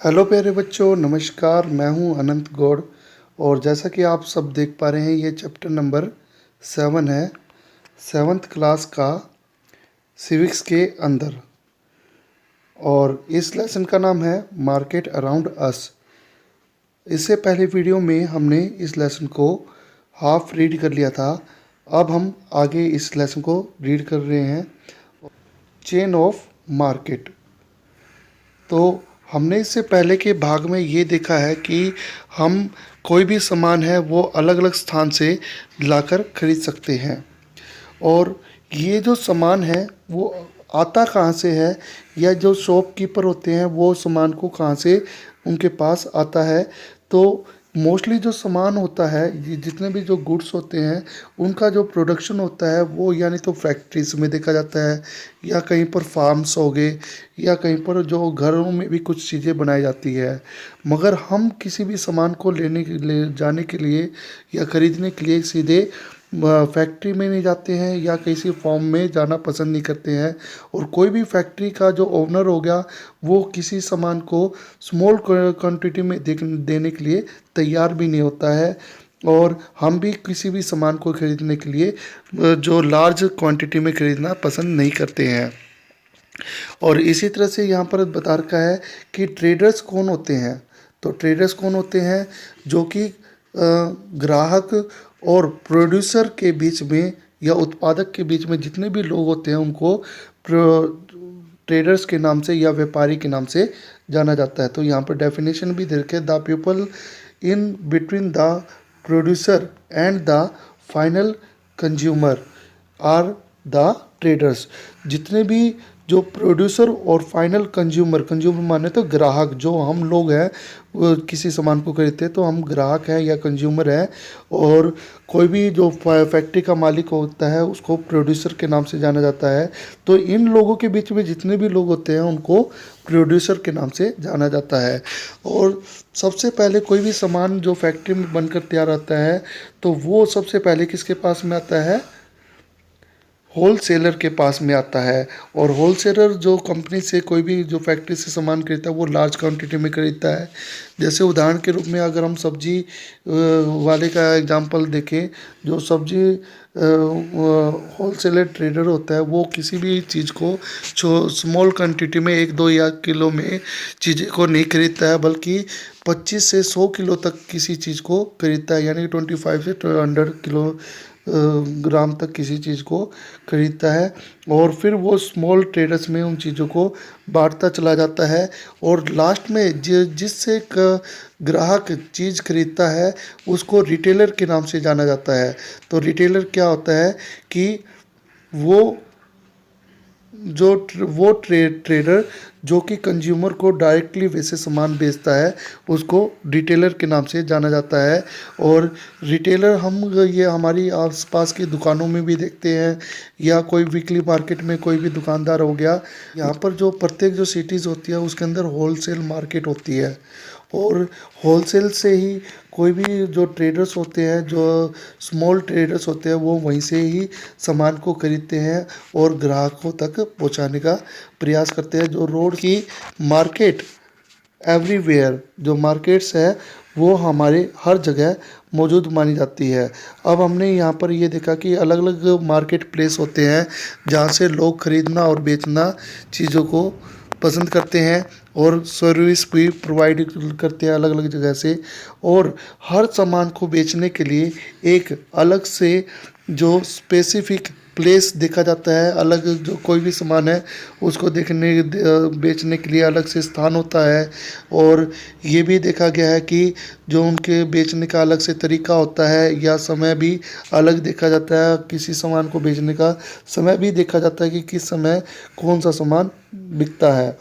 Hello प्यारे बच्चों, नमस्कार। मैं हूं अनंत गौड़। और जैसा कि आप सब देख पा रहे हैं, ये चैप्टर नंबर 7 है, 7th क्लास का सिविक्स के अंदर। और इस लेसन का नाम है मार्केट अराउंड अस। इससे पहले वीडियो में हमने इस लेसन को हाफ रीड कर लिया था। अब हम आगे इस लेसन को रीड कर रहे हैं, चेन ऑफ मार्केट। तो हमने इससे पहले के भाग में ये देखा है कि हम कोई भी सामान है वो अलग अलग स्थान से लाकर खरीद सकते हैं। और ये जो सामान है वो आता कहाँ से है, या जो शॉपकीपर होते हैं वो सामान को कहाँ से उनके पास आता है। तो मोस्टली जो सामान होता है, ये जितने भी जो गुड्स होते हैं उनका जो प्रोडक्शन होता है वो यानी तो फैक्ट्रीज में देखा जाता है, या कहीं पर फार्म्स हो गए, या कहीं पर जो घरों में भी कुछ चीज़ें बनाई जाती है। मगर हम किसी भी सामान को ले जाने के लिए या ख़रीदने के लिए सीधे फैक्ट्री में नहीं जाते हैं या किसी फॉर्म में जाना पसंद नहीं करते हैं। और कोई भी फैक्ट्री का जो ओनर हो गया वो किसी सामान को स्मॉल क्वांटिटी में देने के लिए तैयार भी नहीं होता है। और हम भी किसी भी सामान को खरीदने के लिए जो लार्ज क्वांटिटी में खरीदना पसंद नहीं करते हैं। और इसी तरह से यहाँ पर बता रखा है कि ट्रेडर्स कौन होते हैं। तो ट्रेडर्स कौन होते हैं, जो कि ग्राहक और प्रोड्यूसर के बीच में या उत्पादक के बीच में जितने भी लोग होते हैं उनको ट्रेडर्स के नाम से या व्यापारी के नाम से जाना जाता है। तो यहाँ पर डेफिनेशन भी दे रखे, the people in between the producer and the final consumer are the traders. जितने भी जो प्रोड्यूसर और फाइनल कंज्यूमर, कंज्यूमर माने तो ग्राहक, जो हम लोग हैं वो किसी सामान को खरीदते हैं तो हम ग्राहक हैं या कंज्यूमर हैं। और कोई भी जो फैक्ट्री का मालिक होता है उसको प्रोड्यूसर के नाम से जाना जाता है। तो इन लोगों के बीच में जितने भी लोग होते हैं उनको प्रोड्यूसर के नाम से जाना जाता है। और सबसे पहले कोई भी सामान जो फैक्ट्री में बनकर तैयार आता है तो वो सबसे पहले किसके पास में आता है, होल सेलर के पास में आता है। और होल सेलर जो कंपनी से कोई भी जो फैक्ट्री से सामान खरीदता है वो लार्ज क्वांटिटी में खरीदता है। जैसे उदाहरण के रूप में अगर हम सब्जी वाले का एग्जांपल देखें, जो सब्जी होल सेलर ट्रेडर होता है वो किसी भी चीज़ को स्मॉल क्वांटिटी में 1-2 या किलो में चीज़ें को नहीं खरीदता है, बल्कि 25 से 100 किलो तक किसी चीज़ को खरीदता है, यानी 25 से 100 किलो ग्राम तक किसी चीज़ को खरीदता है। और फिर वो स्मॉल ट्रेडर्स में उन चीज़ों को बांटता चला जाता है। और लास्ट में जिससे ग्राहक चीज़ खरीदता है उसको रिटेलर के नाम से जाना जाता है। तो रिटेलर क्या होता है कि वो ट्रेडर जो कि कंज्यूमर को डायरेक्टली वैसे सामान बेचता है उसको रिटेलर के नाम से जाना जाता है। और रिटेलर हम ये हमारी आसपास की दुकानों में भी देखते हैं, या कोई वीकली मार्केट में कोई भी दुकानदार हो गया। यहाँ पर जो प्रत्येक जो सिटीज़ होती है उसके अंदर होलसेल मार्केट होती है। और होलसेल से ही कोई भी जो ट्रेडर्स होते हैं, जो स्मॉल ट्रेडर्स होते हैं, वो वहीं से ही सामान को खरीदते हैं और ग्राहकों तक पहुंचाने का प्रयास करते हैं। जो रोड की मार्केट एवरीवेयर जो मार्केट्स है वो हमारे हर जगह मौजूद मानी जाती है। अब हमने यहाँ पर ये देखा कि अलग अलग मार्केट प्लेस होते हैं जहाँ से लोग खरीदना और बेचना चीज़ों को पसंद करते हैं, और सर्विस भी प्रोवाइड करते हैं अलग अलग जगह से। और हर सामान को बेचने के लिए एक अलग से जो स्पेसिफिक प्लेस देखा जाता है, अलग जो कोई भी सामान है उसको बेचने के लिए अलग से स्थान होता है। और ये भी देखा गया है कि जो उनके बेचने का अलग से तरीका होता है या समय भी अलग देखा जाता है। किसी सामान को बेचने का समय भी देखा जाता है कि किस समय कौन सा सामान बिकता है।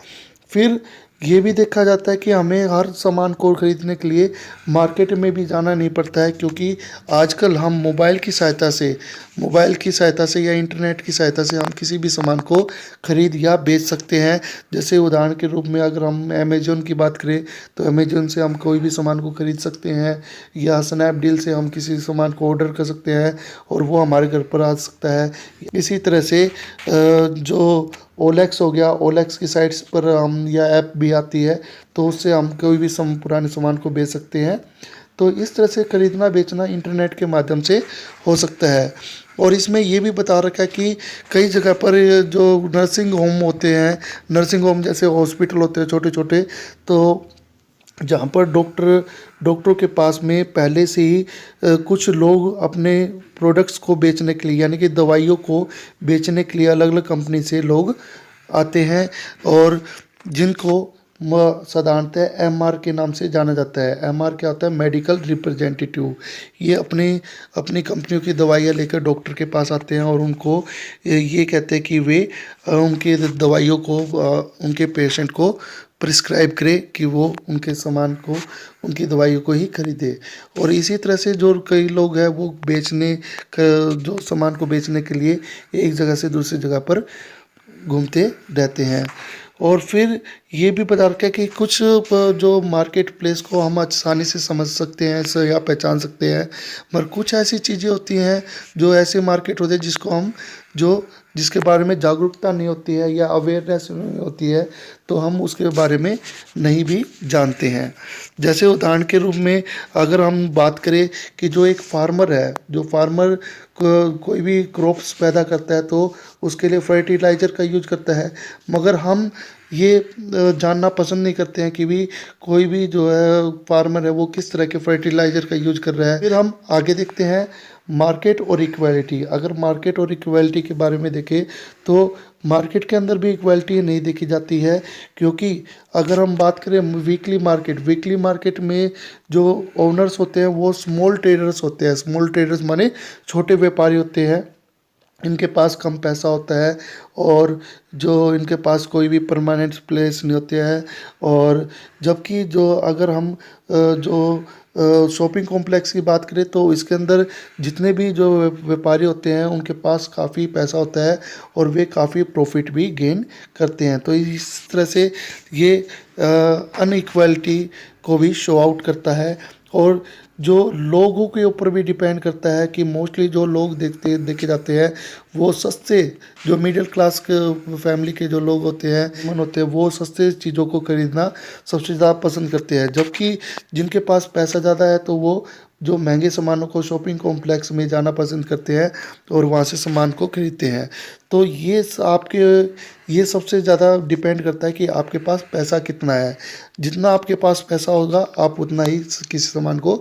फिर ये भी देखा जाता है कि हमें हर सामान को खरीदने के लिए मार्केट में भी जाना नहीं पड़ता है, क्योंकि आजकल हम मोबाइल की सहायता से या इंटरनेट की सहायता से हम किसी भी सामान को खरीद या बेच सकते हैं। जैसे उदाहरण के रूप में अगर हम अमेज़न की बात करें तो अमेज़न से हम कोई भी सामान को खरीद सकते हैं, या स्नैपडील से हम किसी सामान को ऑर्डर कर सकते हैं और वो हमारे घर पर आ सकता है। इसी तरह से जो ओलेक्स हो गया, ओलेक्स की साइट्स पर हम या ऐप भी आती है, तो उससे हम कोई भी पुराने सामान को बेच सकते हैं। तो इस तरह से खरीदना बेचना इंटरनेट के माध्यम से हो सकता है। और इसमें ये भी बता रखा है कि कई जगह पर ये जो नर्सिंग होम होते हैं, नर्सिंग होम जैसे हॉस्पिटल होते हैं छोटे छोटे, तो जहाँ पर डॉक्टरों के पास में पहले से ही कुछ लोग अपने प्रोडक्ट्स को बेचने के लिए, यानी कि दवाइयों को बेचने के लिए अलग अलग कंपनी से लोग आते हैं, और जिनको साधारणतः एमआर के नाम से जाना जाता है। एमआर क्या होता है? Medical representative. ये अपनी अपनी कंपनियों की दवाइयाँ लेकर डॉक्टर के पास आते हैं और उनको ये कहते हैं कि वे उनके दवाइयों को उनके पेशेंट को प्रिस्क्राइब करे, कि वो उनके सामान को, उनकी दवाइयों को ही खरीदे। और इसी तरह से जो कई लोग हैं वो जो सामान को बेचने के लिए एक जगह से दूसरी जगह पर घूमते रहते हैं। और फिर ये भी बता रखा है कि कुछ जो मार्केट प्लेस को हम आसानी से समझ सकते हैं या पहचान सकते हैं, मगर कुछ ऐसी चीज़ें होती हैं जो ऐसे मार्केट होते हैं जिसके बारे में जागरूकता नहीं होती है या अवेयरनेस नहीं होती है, तो हम उसके बारे में नहीं भी जानते हैं। जैसे उदाहरण के रूप में अगर हम बात करें कि जो एक फार्मर है, जो फार्मर कोई भी क्रॉप्स पैदा करता है तो उसके लिए फर्टिलाइज़र का यूज करता है, मगर हम ये जानना पसंद नहीं करते हैं कि भी कोई भी जो है फार्मर है वो किस तरह के फर्टिलाइज़र का यूज कर रहा है। फिर हम आगे देखते हैं मार्केट और इक्वालिटी। अगर मार्केट और इक्वालिटी के बारे में देखें तो मार्केट के अंदर भी इक्वालिटी नहीं देखी जाती है, क्योंकि अगर हम बात करें वीकली मार्केट में जो ओनर्स होते हैं वो स्मॉल ट्रेडर्स होते हैं। स्मॉल ट्रेडर्स माने छोटे व्यापारी होते हैं, इनके पास कम पैसा होता है और जो इनके पास कोई भी परमानेंट प्लेस नहीं होते हैं। और जबकि जो अगर हम जो शॉपिंग कॉम्प्लेक्स की बात करें तो इसके अंदर जितने भी जो व्यापारी होते हैं उनके पास काफ़ी पैसा होता है और वे काफ़ी प्रॉफिट भी गेन करते हैं। तो इस तरह से ये अनइक्वालिटी को भी शो आउट करता है। और जो लोगों के ऊपर भी डिपेंड करता है कि मोस्टली जो लोग देखे जाते हैं वो सस्ते, जो मिडिल क्लास के फैमिली के जो लोग होते हैं वो सस्ते चीज़ों को खरीदना सबसे ज़्यादा पसंद करते हैं, जबकि जिनके पास पैसा ज़्यादा है तो वो जो महंगे सामानों को शॉपिंग कॉम्प्लेक्स में जाना पसंद करते हैं और वहाँ से सामान को खरीदते हैं। तो ये सबसे ज़्यादा डिपेंड करता है कि आपके पास पैसा कितना है। जितना आपके पास पैसा होगा आप उतना ही किसी सामान को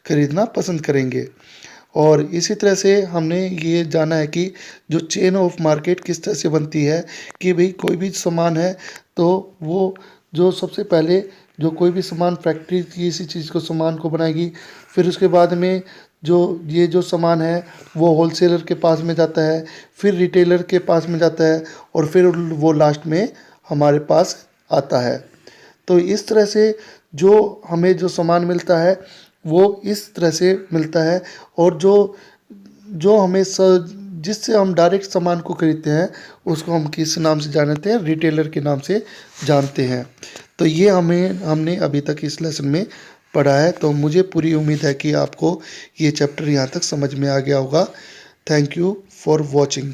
खरीदना पसंद करेंगे। और इसी तरह से हमने ये जाना है कि जो चेन ऑफ मार्केट किस तरह से बनती है, कि भाई कोई भी सामान है तो वो जो सबसे पहले जो कोई भी सामान फैक्ट्री किसी चीज़ को सामान को बनाएगी, फिर उसके बाद में जो सामान है वो होलसेलर के पास में जाता है, फिर रिटेलर के पास में जाता है और फिर वो लास्ट में हमारे पास आता है। तो इस तरह से जो हमें जो सामान मिलता है वो इस तरह से मिलता है। और जो हमें जिससे हम डायरेक्ट सामान को खरीदते हैं उसको हम किस नाम से जानते हैं? रिटेलर के नाम से जानते हैं। तो ये हमने अभी तक इस लेसन में पढ़ा है। तो मुझे पूरी उम्मीद है कि आपको ये चैप्टर यहाँ तक समझ में आ गया होगा। Thank you for watching.